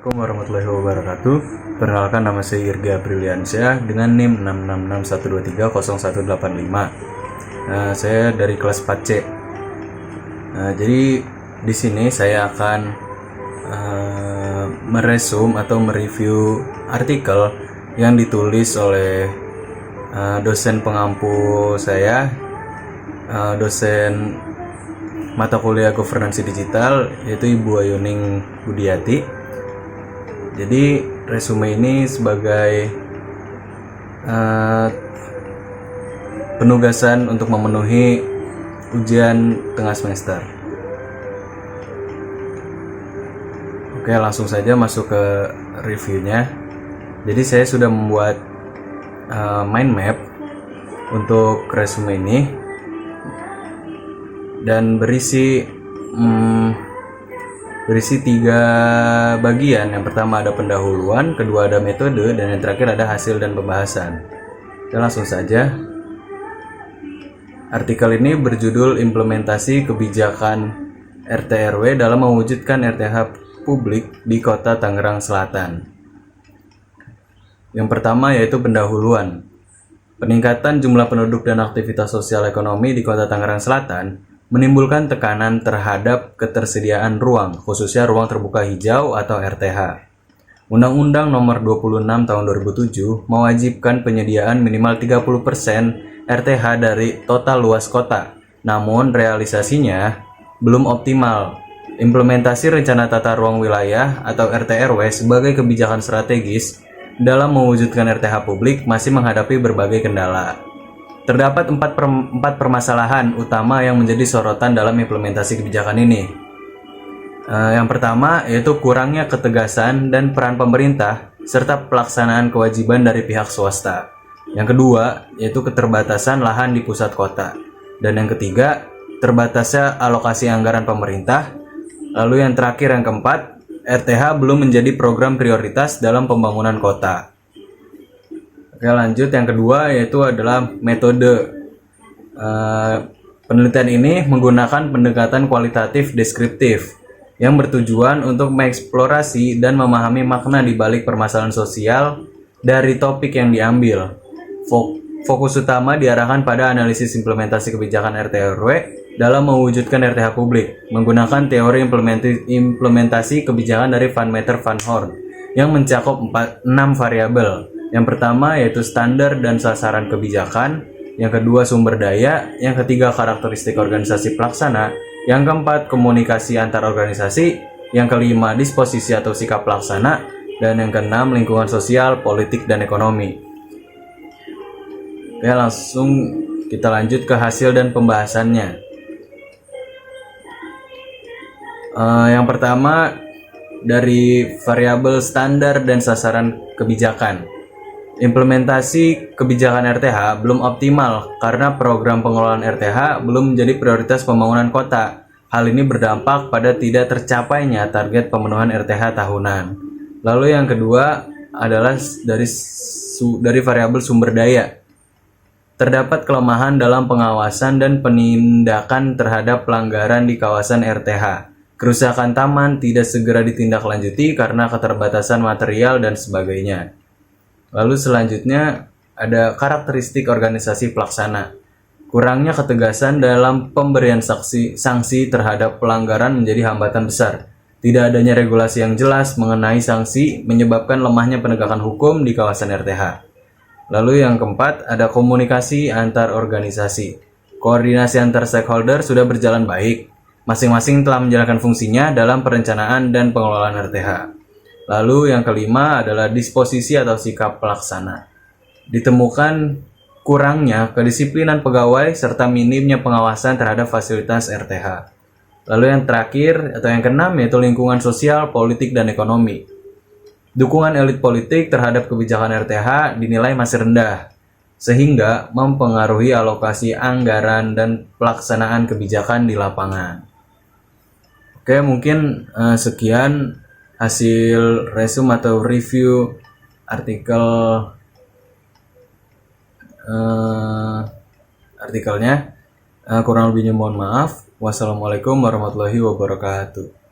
Assalamualaikum warahmatullahi wabarakatuh. Perkenalkan, nama saya Irga Briliansyah dengan NIM 666123185. Saya dari kelas 4C. Jadi di sini saya akan meresum atau mereview artikel yang ditulis oleh dosen pengampu saya, dosen mata kuliah governance digital, yaitu Ibu Ayuning Budiati. Jadi resume ini sebagai penugasan untuk memenuhi ujian tengah semester. Oke, langsung saja masuk ke reviewnya. Jadi saya sudah membuat mind map untuk resume ini dan berisi 3 bagian. Yang pertama ada pendahuluan, kedua ada metode, dan yang terakhir ada hasil dan pembahasan. Kita langsung saja. Artikel ini berjudul Implementasi Kebijakan RT/RW dalam mewujudkan RTH publik di Kota Tangerang Selatan. Yang pertama yaitu pendahuluan. Peningkatan jumlah penduduk dan aktivitas sosial ekonomi di Kota Tangerang Selatan menimbulkan tekanan terhadap ketersediaan ruang, khususnya ruang terbuka hijau atau RTH. Undang-Undang Nomor 26 Tahun 2007 mewajibkan penyediaan minimal 30% RTH dari total luas kota. Namun realisasinya belum optimal. Implementasi rencana tata ruang wilayah atau RT/RW sebagai kebijakan strategis dalam mewujudkan RTH publik masih menghadapi berbagai kendala. Terdapat 4 permasalahan utama yang menjadi sorotan dalam implementasi kebijakan ini. Yang pertama yaitu kurangnya ketegasan dan peran pemerintah serta pelaksanaan kewajiban dari pihak swasta. Yang kedua yaitu keterbatasan lahan di pusat kota. Dan yang ketiga, terbatasnya alokasi anggaran pemerintah. Lalu yang terakhir, yang keempat, RTH belum menjadi program prioritas dalam pembangunan kota. Oke, lanjut. Yang kedua yaitu adalah metode. Penelitian ini menggunakan pendekatan kualitatif deskriptif yang bertujuan untuk mengeksplorasi dan memahami makna di balik permasalahan sosial dari topik yang diambil. Fokus utama diarahkan pada analisis implementasi kebijakan RT/RW dalam mewujudkan RTH publik menggunakan teori implementasi kebijakan dari Van Meter Van Horn yang mencakup 6 variabel. Yang pertama yaitu standar dan sasaran kebijakan, yang kedua sumber daya, yang ketiga karakteristik organisasi pelaksana, yang keempat komunikasi antar organisasi, yang kelima disposisi atau sikap pelaksana, dan yang keenam lingkungan sosial, politik, dan ekonomi. Oke, langsung kita lanjut ke hasil dan pembahasannya. Yang pertama dari variabel standar dan sasaran kebijakan. Implementasi kebijakan RTH belum optimal karena program pengelolaan RTH belum menjadi prioritas pembangunan kota. Hal ini berdampak pada tidak tercapainya target pemenuhan RTH tahunan. Lalu yang kedua adalah dari variabel sumber daya. Terdapat kelemahan dalam pengawasan dan penindakan terhadap pelanggaran di kawasan RTH. Kerusakan taman tidak segera ditindaklanjuti karena keterbatasan material dan sebagainya. Lalu selanjutnya ada karakteristik organisasi pelaksana. Kurangnya ketegasan dalam pemberian sanksi terhadap pelanggaran menjadi hambatan besar. Tidak adanya regulasi yang jelas mengenai sanksi menyebabkan lemahnya penegakan hukum di kawasan RTH. Lalu yang keempat ada komunikasi antar organisasi. Koordinasi antar stakeholder sudah berjalan baik. Masing-masing telah menjalankan fungsinya dalam perencanaan dan pengelolaan RTH. Lalu yang kelima adalah disposisi atau sikap pelaksana. Ditemukan kurangnya kedisiplinan pegawai serta minimnya pengawasan terhadap fasilitas RTH. Lalu yang terakhir atau yang keenam yaitu lingkungan sosial, politik, dan ekonomi. Dukungan elit politik terhadap kebijakan RTH dinilai masih rendah, sehingga mempengaruhi alokasi anggaran dan pelaksanaan kebijakan di lapangan. Oke, mungkin sekian hasil resume atau review artikelnya. Kurang lebihnya mohon maaf. Wassalamualaikum warahmatullahi wabarakatuh.